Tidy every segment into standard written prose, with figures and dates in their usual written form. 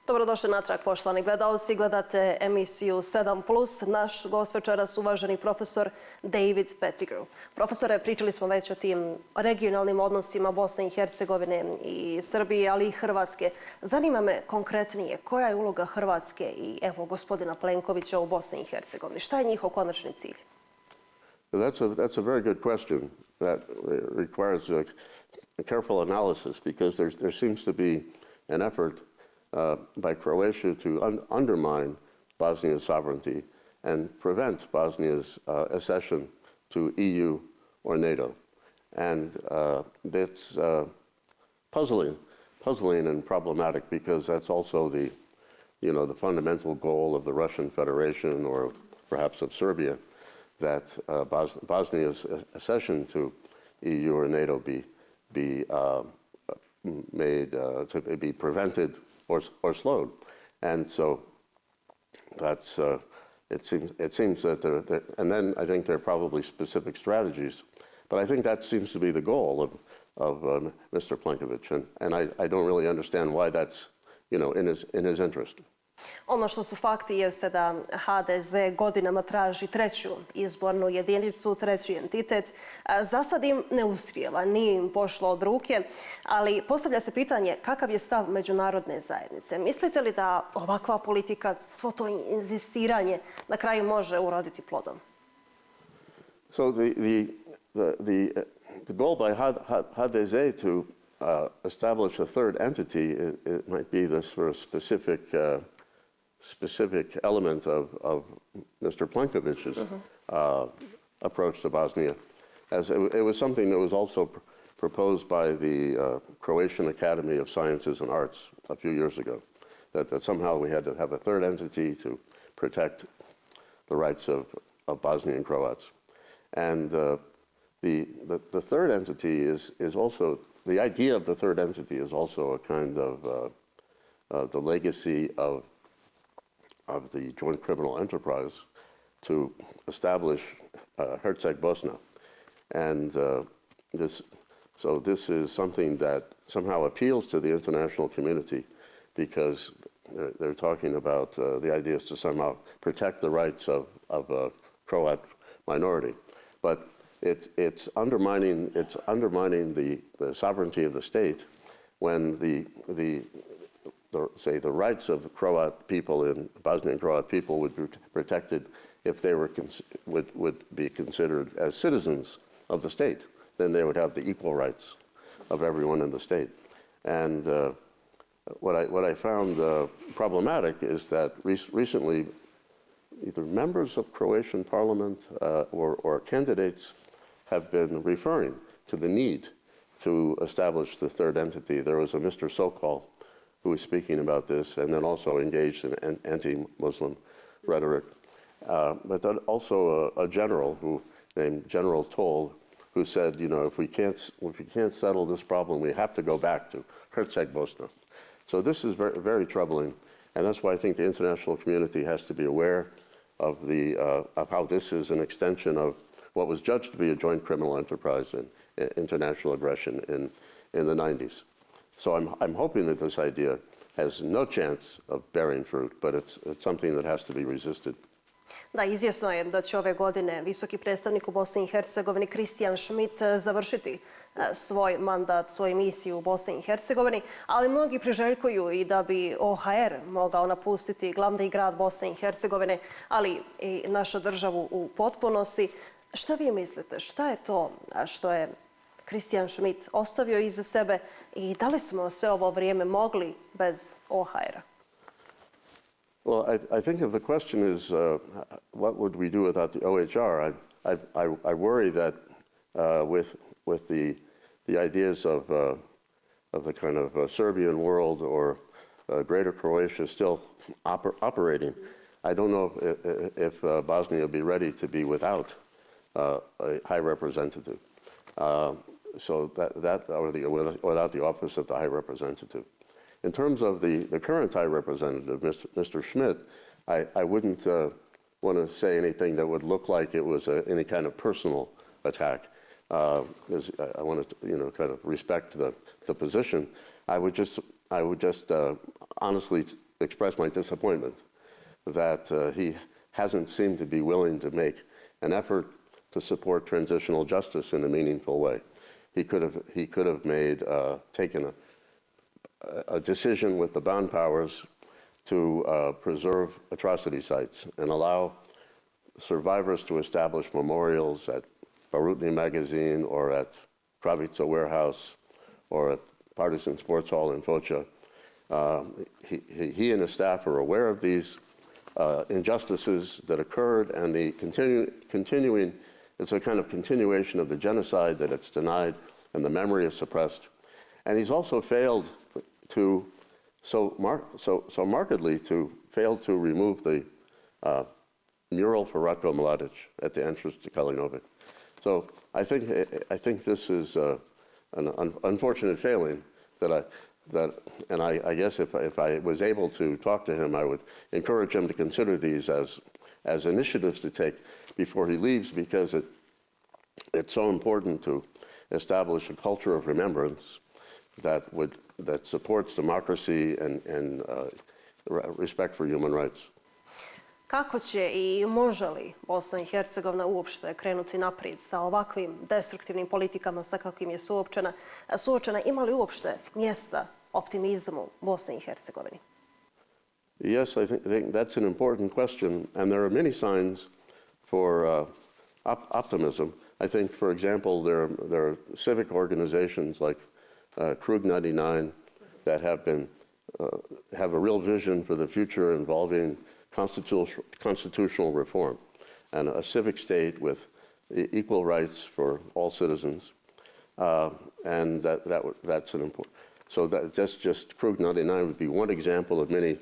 Dobrodošli natrag, poštovani gledalci. Gledate emisiju 7+. Naš gost večeras uvaženi profesor David Pettigrew. Profesore, pričali smo već o tim regionalnim odnosima Bosne i Hercegovine i Srbije, ali i Hrvatske. Zanima me konkretnije koja je uloga Hrvatske i evo gospodina Plenkovića u Bosni i Hercegovini. Šta je njihov konačni cilj? That's a very good question that requires a careful analysis because there seems to be an effort by Croatia to undermine Bosnia's sovereignty and prevent Bosnia's accession to EU or NATO. And it's puzzling and problematic because that's also the fundamental goal of the Russian Federation or perhaps of Serbia, that Bosnia's accession to EU or NATO be made to be prevented or slowed, and so that's it seems that and then I think there are probably specific strategies, but I think that seems to be the goal of Mr. Plenković, and I don't really understand why that's in his interest. Ono što su fakti jeste da HDZ godinama traži treću izbornu jedinicu, treći entitet. Za sad im ne uspijeva, nije im pošlo od ruke, ali postavlja se pitanje kakav je stav međunarodne zajednice. Mislite li da ovakva politika, svo to inzistiranje na kraju može uroditi plodom? So the goal by HDZ to establish a third entity, it might be this sort of specific element of Mr. Plenković's approach to Bosnia. As it was something that was also proposed by the Croatian Academy of Sciences and Arts a few years ago, that somehow we had to have a third entity to protect the rights of Bosnian Croats. And the third entity is also, the idea of the third entity is also a kind of the legacy of the joint criminal enterprise to establish Herceg-Bosna. And this is something that somehow appeals to the international community because they're talking about the idea is to somehow protect the rights of a Croat minority. But it's undermining the sovereignty of the state when the rights of Croat people and Bosnian Croat people would be protected if they would be considered as citizens of the state. Then they would have the equal rights of everyone in the state. And what I found problematic is that recently either members of Croatian parliament or candidates have been referring to the need to establish the third entity. There was a Mr. Sokol who was speaking about this, and then also engaged in anti-Muslim rhetoric. But then also a general named General Toll, who said, if we can't settle this problem, we have to go back to Herceg-Bosna. So this is very, very troubling, and that's why I think the international community has to be aware of how this is an extension of what was judged to be a joint criminal enterprise in international aggression in the 90s. So I'm hoping that this idea has no chance of bearing fruit, but it's something that has to be resisted. Da, izvjesno je da će ove godine visoki predstavnik u Bosni i Hercegovini Christian Schmidt završiti svoj mandat, svoju misiju u Bosni i Hercegovini, ali mnogi priželjkuju i da bi OHR mogao napustiti glavni grad Bosne i Hercegovine, ali i našu državu u potpunosti. Šta vi mislite? Šta je to što je Christian Schmidt ostavio iza sebe i da li smo sve ovo vrijeme mogli bez OHR-a? Well, I think if the question is what would we do without the OHR, I worry that with the ideas of the kind of Serbian world or Greater Croatia still operating, I don't know if Bosnia will be ready to be without a high representative. So that or without the office of the High Representative. In terms of the current High Representative, Mr. Schmidt, I wouldn't want to say anything that would look like it was any kind of personal attack, because I want to kind of respect the position. I would just honestly express my disappointment that he hasn't seemed to be willing to make an effort to support transitional justice in a meaningful way. He could have made taken a decision with the bond powers to preserve atrocity sites and allow survivors to establish memorials at Barutny Magazine or at Kravica Warehouse or at Partisan Sports Hall in Foča. He and his staff are aware of these injustices that occurred and the continuing, it's a kind of continuation of the genocide that it's denied and the memory is suppressed. And he's also failed to, so markedly to fail to remove the mural for Ratko Mladic at the entrance to Kalinovic. So I think this is an unfortunate failing and I guess if I was able to talk to him, I would encourage him to consider these as initiatives to take before he leaves, because it's so important to establish a culture of remembrance that supports democracy and respect for human rights. Kako će i može li Bosna i Hercegovina uopšte krenuti naprijed sa ovakvim destruktivnim politikama sa kakvim je suočena? Ima li uopšte mjesta optimizmu Bosne i Hercegovini? Yes, I think that's an important question, and there are many signs for optimism. I think, for example, there are civic organizations like Krug 99 that have a real vision for the future involving constitutional reform and a civic state with equal rights for all citizens, and that's an important. So that's just Krug 99 would be one example of many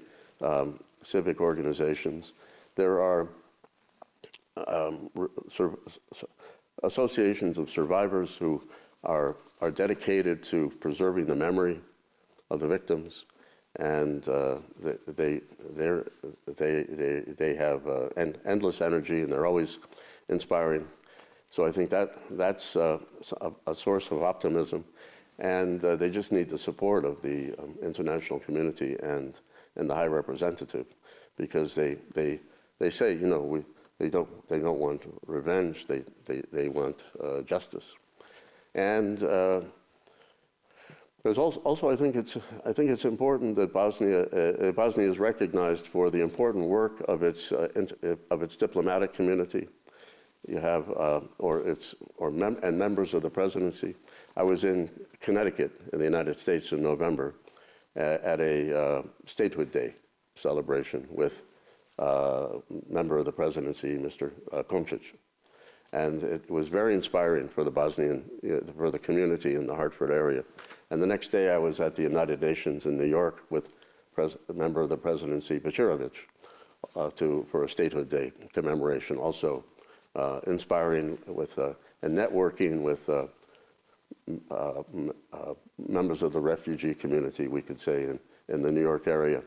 civic organizations. There are associations of survivors who are dedicated to preserving the memory of the victims, and they have endless energy, and they're always inspiring. So I think that's a source of optimism, and they just need the support of the international community and the High Representative, because they say, you know, they don't want revenge, they want justice. And there's also I think it's important that Bosnia is recognized for the important work of its diplomatic community. You have and members of the presidency. I was in Connecticut in the United States in November at a statehood day celebration with a member of the presidency, Mr. Komšić. And it was very inspiring for for the community in the Hartford area. And the next day I was at the United Nations in New York with a member of the presidency, Bećirović, for a statehood day commemoration, also inspiring and networking with members of the refugee community, we could say, in the New York area.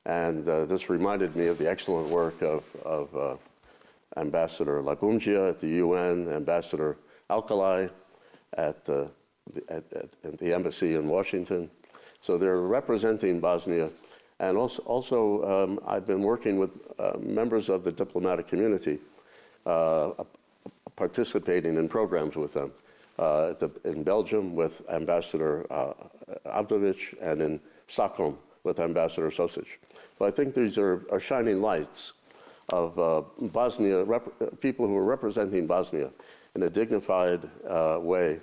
And this reminded me of the excellent work of Ambassador Lagumdzija at the UN, Ambassador Alcalay at the embassy in Washington. So they're representing Bosnia. And also I've been working with members of the diplomatic community, participating in programs with them. In Belgium with Ambassador Avdovic, and in Stockholm with Ambassador Sosic. So I think these are shining lights of Bosnia, people who are representing Bosnia in a dignified way,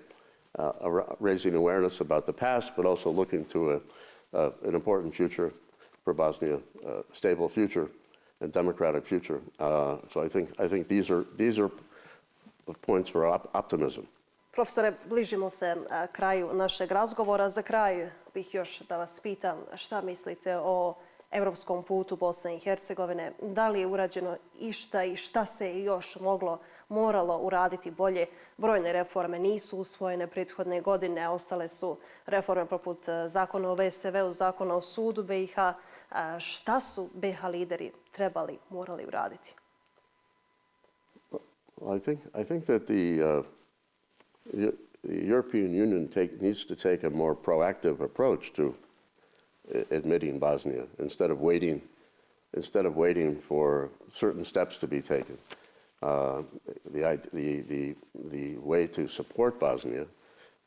raising awareness about the past, but also looking to an important future for Bosnia, a stable future and democratic future. So I think these are points for optimism. Profesore, bližimo se kraju našeg razgovora. Za kraj bih još da vas pitam šta mislite o europskom putu Bosne i Hercegovine. Da li je urađeno išta i šta se još moralo uraditi bolje? Brojne reforme nisu usvojene prethodne godine, ostale su reforme poput zakona o VSTV-u, zakona o sudu BiH. Šta su BiH lideri morali uraditi? I think that the European Union needs to take a more proactive approach to admitting Bosnia instead of waiting for certain steps to be taken. The way to support Bosnia,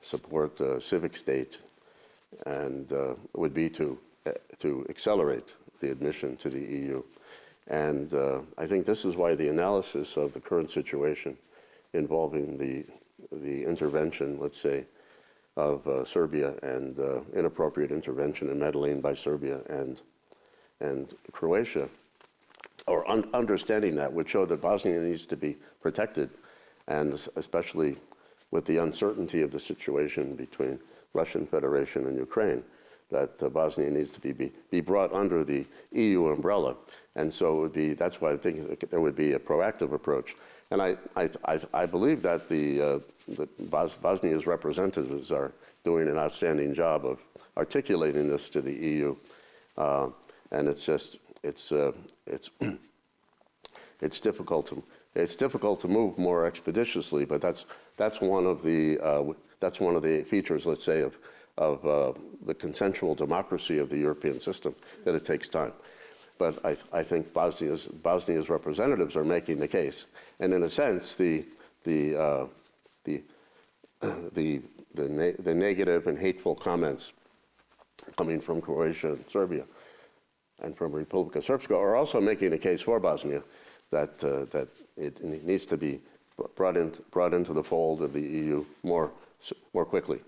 support the civic state, and would be to accelerate the admission to the EU. And I think this is why the analysis of the current situation involving the intervention, let's say, of Serbia and inappropriate intervention and meddling by Serbia and Croatia, or understanding that would show that Bosnia needs to be protected, and especially with the uncertainty of the situation between Russian Federation and Ukraine, that Bosnia needs to be brought under the EU umbrella. And so it would be, that's why I think there would be a proactive approach. And I believe that Bosnia's representatives are doing an outstanding job of articulating this to the EU. And it's just, it's difficult to move more expeditiously, but that's one of the features, let's say, of the consensual democracy of the European system, that it takes time. But I think Bosnia's representatives are making the case, and in a sense, the negative and hateful comments coming from Croatia and Serbia and from Republika Srpska are also making a case for Bosnia that it needs to be brought into the fold of the EU more quickly.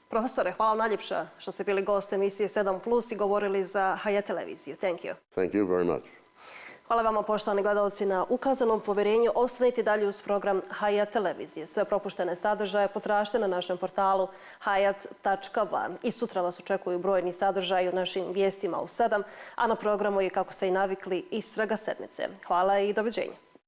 Profesore, hvala najljepša što ste bili gost emisije 7+ i govorili za Hayat televiziju. Thank you. Thank you very much. Hvala vama, poštovani gledalci, na ukazanom poverenju. Ostanite dalje uz program Hayat televizije. Sve propuštene sadržaje potražite na našem portalu hayat.ba. I sutra vas očekuju brojni sadržaji u našim vijestima u 7, a na programu je, kako ste i navikli, istraga sedmice. Hvala i doviđenja.